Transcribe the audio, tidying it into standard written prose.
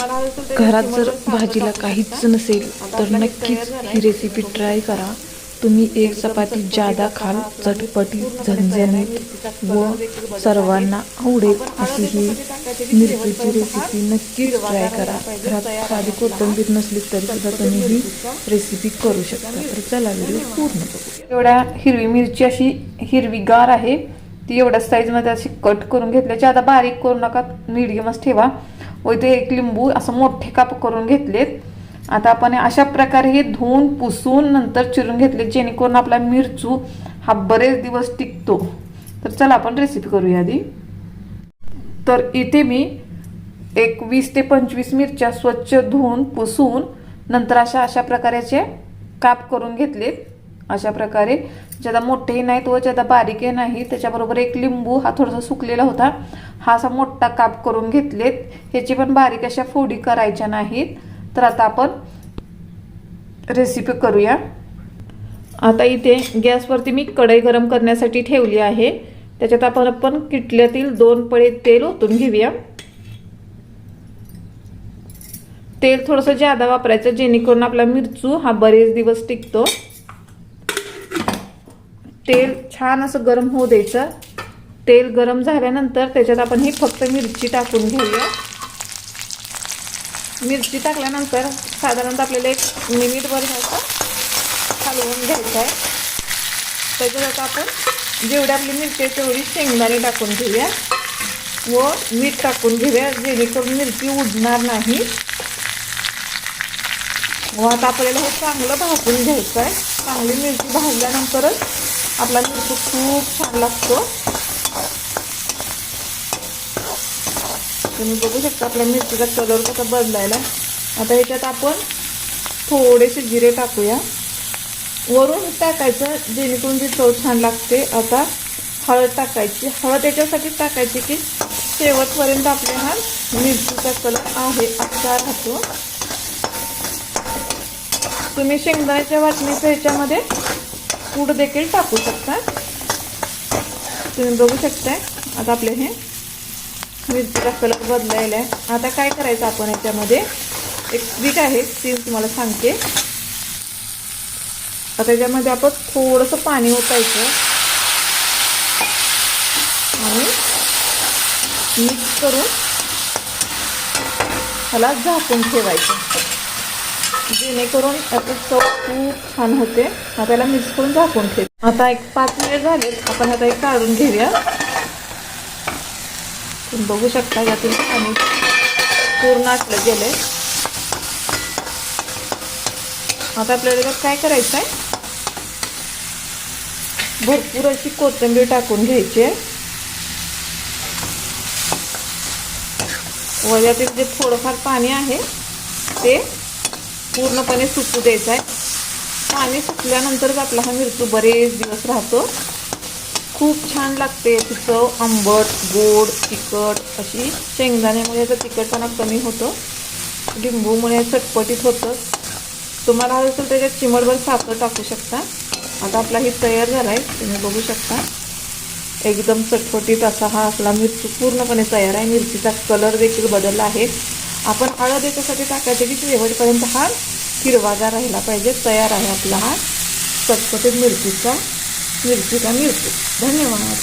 घरात जर भाजीला काहीच नसेल तर नक्कीच ही रेसिपी ट्राय करा। तुम्ही एक चपाती जादा खाल, चटपटीत, झणझणीत व सर्वांना आवडेल अशी ही मिरचीची रेसिपी नक्कीच ट्राय करा। घरात साधी कोथिंबीर नसली तरी सुद्धा तुम्ही ही रेसिपी करू शकता। तर चला व्हिडिओ पूर्ण बघूया। एवढ्या हिरवी मिरची अशी हिरवीगार आहे, ती एवढ्या साईजमध्ये अशी कट करून घेतल्याची। आता बारीक करू नका, मीडियमच ठेवा। व इथे एक लिंबू असं मोठे काप करून घेतलेत। आता आपण अशा प्रकारे हे धुवून पुसून नंतर चिरून घेतले, जेणेकरून आपला मिरचू हा बरेच दिवस टिकतो। तर चला आपण रेसिपी करूया आधी। तर इथे मी एक 20 ते 25 मिरच्या स्वच्छ धुवून पुसून नंतर अशा प्रकारचे काप करून घेतलेत। अशा प्रकारे ज्यादा मोठेही नाहीत व ज्यादा बारीकही नाही। त्याच्याबरोबर एक लिंबू हा थोडासा सुकलेला होता, हा असा मोठा काप करून घेतलेत। ह्याची पण बारीक अशा फोडी करायच्या नाहीत। तर आता आपण रेसिपी करूया। आता इथे गॅसवरती मी कढई गरम करण्यासाठी ठेवली आहे। त्याच्यात आपण किटल्यातील 2 पळे तेल ओतून घेऊया। तेल थोडंसं जादा वापरायचं, जेणेकरून आपला मिरचू हा बरेच दिवस टिकतो। तेल छान असं गरम होऊ द्यायचं। तेल गरम झाल्यानंतर त्याच्यात आपण ही फक्त मिरची टाकून घेऊया। मिरची टाकल्यानंतर साधारणतः आपल्याला 1 मिनिटभर हलवून घ्यायचं आहे। त्याच्यात आता आपण जेवढी आपली मिरची आहे तेवढी शेंगदाणे टाकून घेऊया व मीठ टाकून घेऊया, जेणेकरून मिरची उडणार नाही। व आता आपल्याला हे चांगलं भाजून घ्यायचं आहे। चांगली मिरची भाजल्यानंतरच आपला मिरची खूप छान लागतो। तुम्ही बघू शकता आपल्या मिरचीचा कलर कसा बदलायला। आता ह्याच्यात आपण थोडेसे जिरे टाकूया, वरून टाकायचं जेणेकरून ती चव छान लागते। आता हळद टाकायची। हळद याच्यासाठी टाकायची की शेवटपर्यंत आपल्या हा मिरचीचा कलर आहे असा राहतो। तुम्ही शेंगदाण्याच्या वाटणीच्या ह्याच्यामध्ये पूड देखील टाकू शकता। तुम्ही बघू शकता आता आपले हे मिरचीचा कलर बदलायला आहे। आता काय करायचं, आपण याच्यामध्ये एक ट्रिक आहे ती तुम्हाला सांगते। आता त्याच्यामध्ये आपण थोडंसं पाणी ओतायचं आणि मिक्स करून ह्याला झाकून ठेवायचं, जेणेकरून याची चव खूप छान होते। आता त्याला मिक्स करून झाकून ठेव। आता एक 5 मिनिट झाले, आपण आता एक काढून घेऊया। तुम्ही बघू शकता यातून पाणी पूर्ण आटलं गेलंय। आता आपल्याला काय करायचं आहे, भरपूर अशी कोथिंबीर टाकून घ्यायची आहे व यातील जे थोडंफार पाणी आहे ते पूर्णपणे सुकू द्यायचं आहे। पाणी सुकल्यानंतरच आपला हा मिरचू बरेच दिवस राहतो। खूप छान लागते याची चव, आंबट, गोड, तिखट अशी। शेंगदाण्यामुळे याचा तिखटपणा कमी होतो, लिंबूमुळे चटपटीत होतं। तुम्हाला हवं असेल त्याच्यात चिमटभर साखर टाकू शकता। आता आपला ही तयार झाला आहे, तुम्ही बघू शकता एकदम चटपटीत असा हा आपला मिरची पूर्णपणे तयार आहे। मिरचीचा कलर देखील बदलला आहे। आपण हळद याच्यासाठी टाकायचे की शेवटपर्यंत हा हिरवागार राहिला पाहिजे। तयार आहे आपला हा चटपटीत मिरची। धन्यवाद।